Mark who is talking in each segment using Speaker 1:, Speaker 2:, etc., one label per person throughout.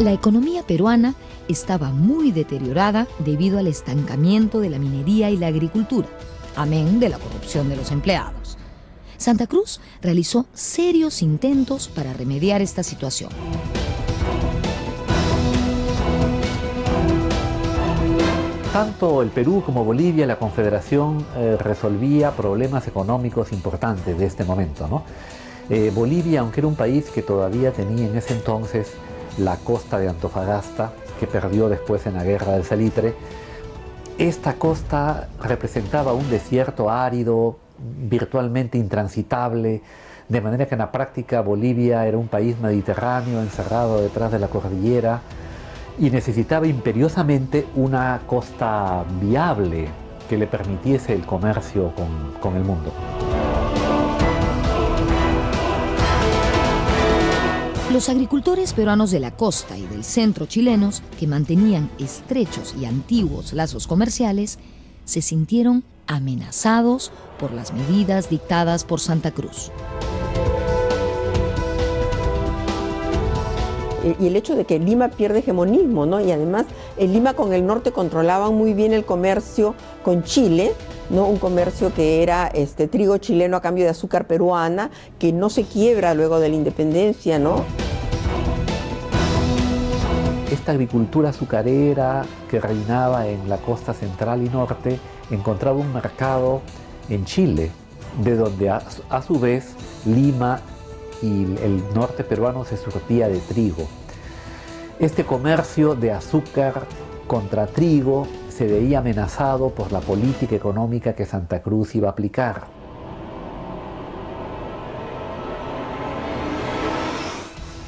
Speaker 1: La economía peruana estaba muy deteriorada debido al estancamiento de la minería y la agricultura, amén de la corrupción de los empleados. Santa Cruz realizó serios intentos para remediar esta situación.
Speaker 2: Tanto el Perú como Bolivia, la Confederación resolvía problemas económicos importantes de este momento, ¿no? Bolivia, aunque era un país que todavía tenía en ese entonces la costa de Antofagasta, que perdió después en la Guerra del Salitre, esta costa representaba un desierto árido, virtualmente intransitable, de manera que en la práctica Bolivia era un país mediterráneo encerrado detrás de la cordillera y necesitaba imperiosamente una costa viable que le permitiese el comercio con el mundo.
Speaker 1: Los agricultores peruanos de la costa y del centro chilenos, que mantenían estrechos y antiguos lazos comerciales, se sintieron amenazados por las medidas dictadas por Santa Cruz.
Speaker 3: Y el hecho de que Lima pierde hegemonismo, ¿no? Y además Lima con el norte controlaban muy bien el comercio con Chile, ¿no? Un comercio que era trigo chileno a cambio de azúcar peruana, que no se quiebra luego de la independencia, ¿no?
Speaker 2: Esta agricultura azucarera que reinaba en la costa central y norte encontraba un mercado en Chile, de donde a su vez Lima y el norte peruano se surtía de trigo. Este comercio de azúcar contra trigo se veía amenazado por la política económica que Santa Cruz iba a aplicar.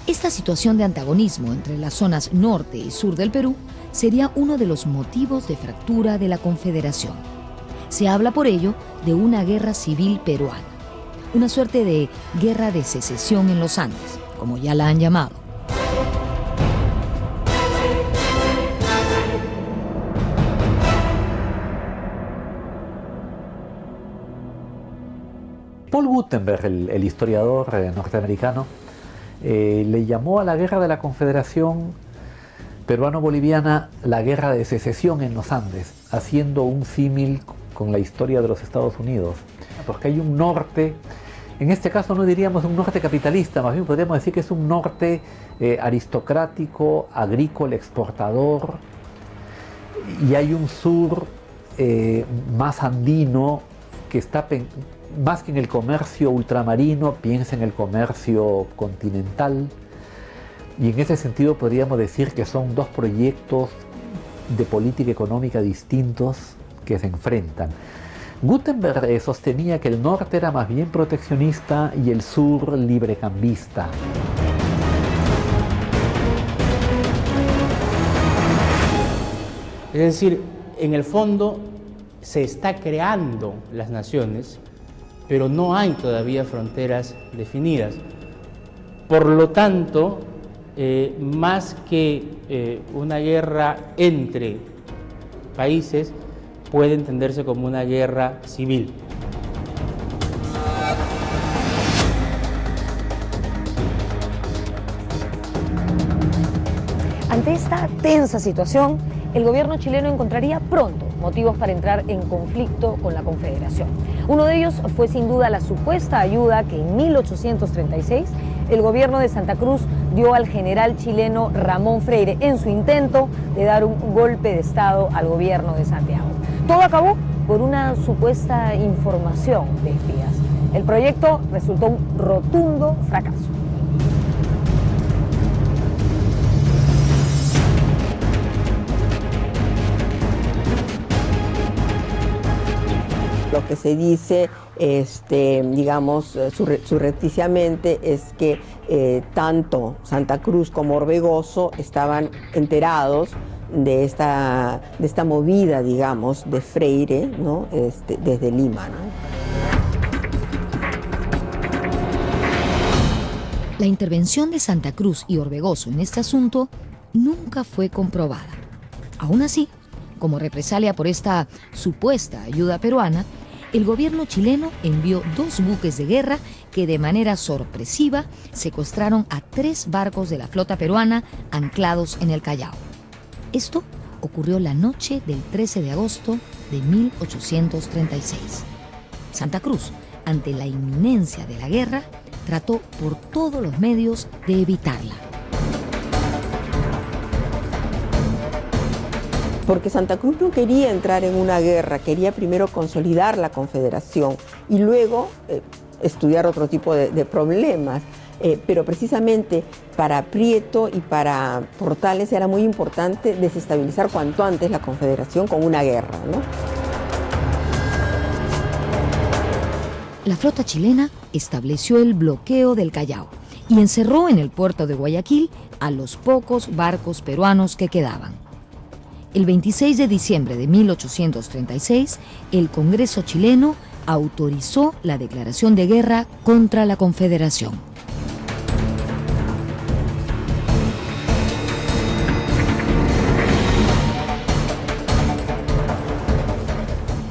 Speaker 1: Esta situación de antagonismo entre las zonas norte y sur del Perú sería uno de los motivos de fractura de la Confederación. Se habla por ello de una guerra civil peruana, una suerte de guerra de secesión en los Andes, como ya la han llamado.
Speaker 2: Paul Guttenberg, el historiador norteamericano, le llamó a la guerra de la Confederación peruano-boliviana la guerra de secesión en los Andes, haciendo un símil con la historia de los Estados Unidos. Porque hay un norte, en este caso no diríamos un norte capitalista, más bien podríamos decir que es un norte aristocrático, agrícola, exportador, y hay un sur más andino que está más que en el comercio ultramarino, piensa en el comercio continental, y en ese sentido podríamos decir que son dos proyectos de política económica distintos que se enfrentan. Gutenberg sostenía que el norte era más bien proteccionista y el sur librecambista.
Speaker 4: Es decir, en el fondo se está creando las naciones, pero no hay todavía fronteras definidas. Por lo tanto, más que una guerra entre países, puede entenderse como una guerra civil.
Speaker 5: Ante esta tensa situación, el gobierno chileno encontraría pronto motivos para entrar en conflicto con la Confederación. Uno de ellos fue sin duda la supuesta ayuda que en 1836 el gobierno de Santa Cruz dio al general chileno Ramón Freire en su intento de dar un golpe de Estado al gobierno de Santiago. Todo acabó por una supuesta información de espías. El proyecto resultó un rotundo fracaso.
Speaker 3: Lo que se dice, digamos, surrepticiamente es que tanto Santa Cruz como Orbegoso estaban enterados de esta movida, digamos, de Freire, ¿no? Desde Lima, ¿no?
Speaker 1: La intervención de Santa Cruz y Orbegoso en este asunto nunca fue comprobada. Aún así, como represalia por esta supuesta ayuda peruana, el gobierno chileno envió 2 buques de guerra que de manera sorpresiva secuestraron a 3 barcos de la flota peruana anclados en el Callao. Esto ocurrió la noche del 13 de agosto de 1836. Santa Cruz, ante la inminencia de la guerra, trató por todos los medios de evitarla.
Speaker 3: Porque Santa Cruz no quería entrar en una guerra, quería primero consolidar la Confederación y luego estudiar otro tipo de problemas. Pero precisamente para Prieto y para Portales era muy importante desestabilizar cuanto antes la Confederación con una guerra, ¿no?
Speaker 1: La flota chilena estableció el bloqueo del Callao y encerró en el puerto de Guayaquil a los pocos barcos peruanos que quedaban. El 26 de diciembre de 1836, el Congreso chileno autorizó la declaración de guerra contra la Confederación.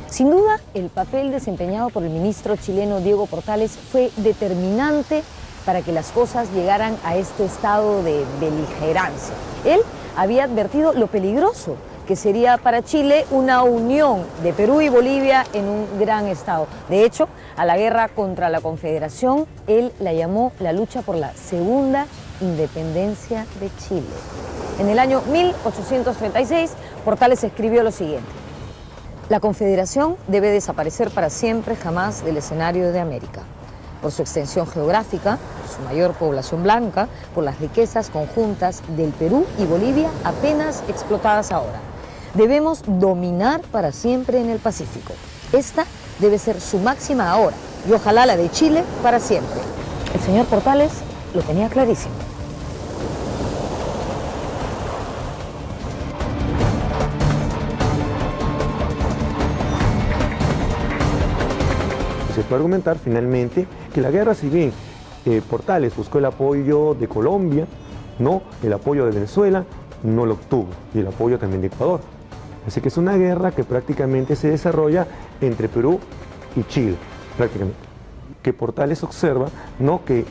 Speaker 5: Sin duda, el papel desempeñado por el ministro chileno Diego Portales fue determinante para que las cosas llegaran a este estado de beligerancia. Él había advertido lo peligroso que sería para Chile una unión de Perú y Bolivia en un gran estado. De hecho, a la guerra contra la Confederación, él la llamó la lucha por la segunda independencia de Chile. En el año 1836, Portales escribió lo siguiente: la Confederación debe desaparecer para siempre jamás del escenario de América, por su extensión geográfica, por su mayor población blanca, por las riquezas conjuntas del Perú y Bolivia apenas explotadas ahora. Debemos dominar para siempre en el Pacífico. Esta debe ser su máxima ahora y ojalá la de Chile para siempre. El señor Portales lo tenía clarísimo.
Speaker 6: Se puede argumentar finalmente que la guerra, si bien Portales buscó el apoyo de Colombia, no, el apoyo de Venezuela no lo obtuvo, y el apoyo también de Ecuador. Así que es una guerra que prácticamente se desarrolla entre Perú y Chile, prácticamente. Que Portales observa, no, que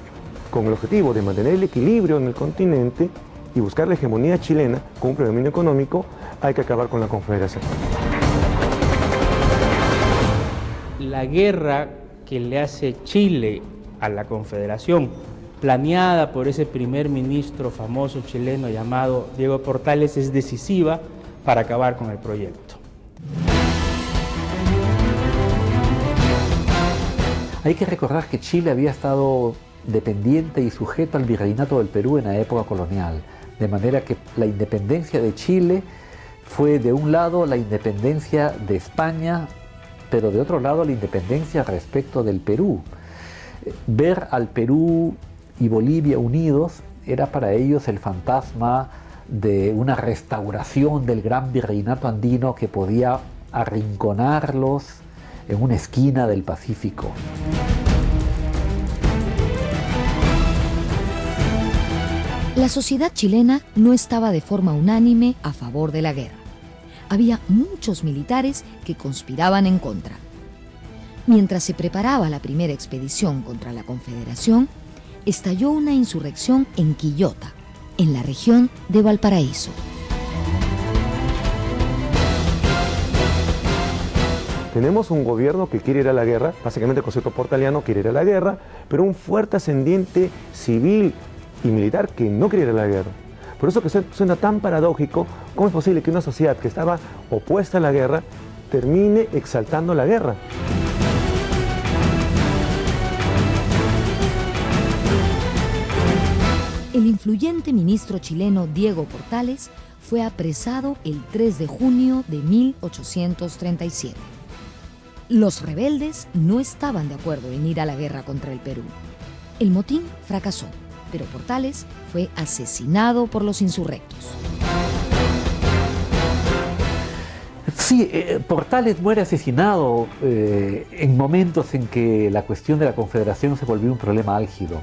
Speaker 6: con el objetivo de mantener el equilibrio en el continente y buscar la hegemonía chilena con un predominio económico, hay que acabar con la Confederación.
Speaker 4: La guerra que le hace Chile a la Confederación, planeada por ese primer ministro famoso chileno llamado Diego Portales, es decisiva para acabar con el proyecto.
Speaker 2: Hay que recordar que Chile había estado dependiente y sujeto al virreinato del Perú en la época colonial, de manera que la independencia de Chile fue de un lado la independencia de España, pero de otro lado la independencia respecto del Perú. Ver al Perú y Bolivia unidos era para ellos el fantasma de una restauración del gran virreinato andino que podía arrinconarlos en una esquina del Pacífico.
Speaker 1: La sociedad chilena no estaba de forma unánime a favor de la guerra. Había muchos militares que conspiraban en contra. Mientras se preparaba la primera expedición contra la Confederación, estalló una insurrección en Quillota, en la región de Valparaíso.
Speaker 6: Tenemos un gobierno que quiere ir a la guerra, básicamente el concepto portaliano quiere ir a la guerra, pero un fuerte ascendiente civil y militar que no quiere ir a la guerra. Por eso que suena tan paradójico, ¿cómo es posible que una sociedad que estaba opuesta a la guerra termine exaltando la guerra?
Speaker 1: El influyente ministro chileno Diego Portales fue apresado el 3 de junio de 1837. Los rebeldes no estaban de acuerdo en ir a la guerra contra el Perú. El motín fracasó, pero Portales fue asesinado por los insurrectos.
Speaker 2: Sí, Portales muere asesinado en momentos en que la cuestión de la Confederación se volvió un problema álgido.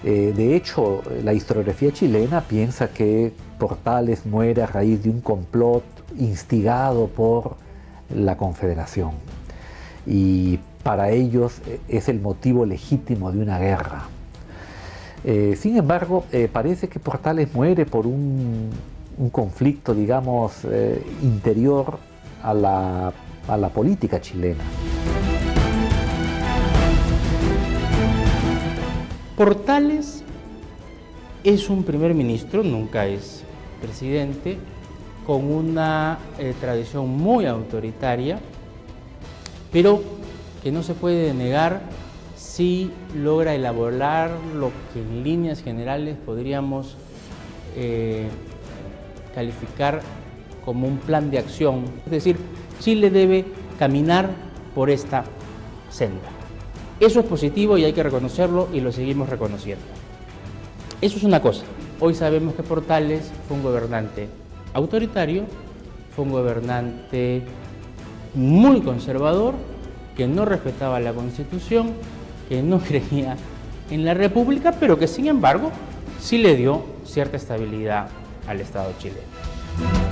Speaker 2: De hecho, la historiografía chilena piensa que Portales muere a raíz de un complot instigado por la Confederación. Y para ellos es el motivo legítimo de una guerra. Sin embargo, parece que Portales muere por un conflicto, digamos, interior a la política chilena.
Speaker 4: Portales es un primer ministro, nunca es presidente, con una tradición muy autoritaria, pero que no se puede negar si logra elaborar lo que en líneas generales podríamos calificar como un plan de acción. Es decir, Chile debe caminar por esta senda. Eso es positivo y hay que reconocerlo y lo seguimos reconociendo. Eso es una cosa. Hoy sabemos que Portales fue un gobernante autoritario, fue un gobernante muy conservador, que no respetaba la Constitución, que no creía en la República, pero que sin embargo sí le dio cierta estabilidad al Estado chileno.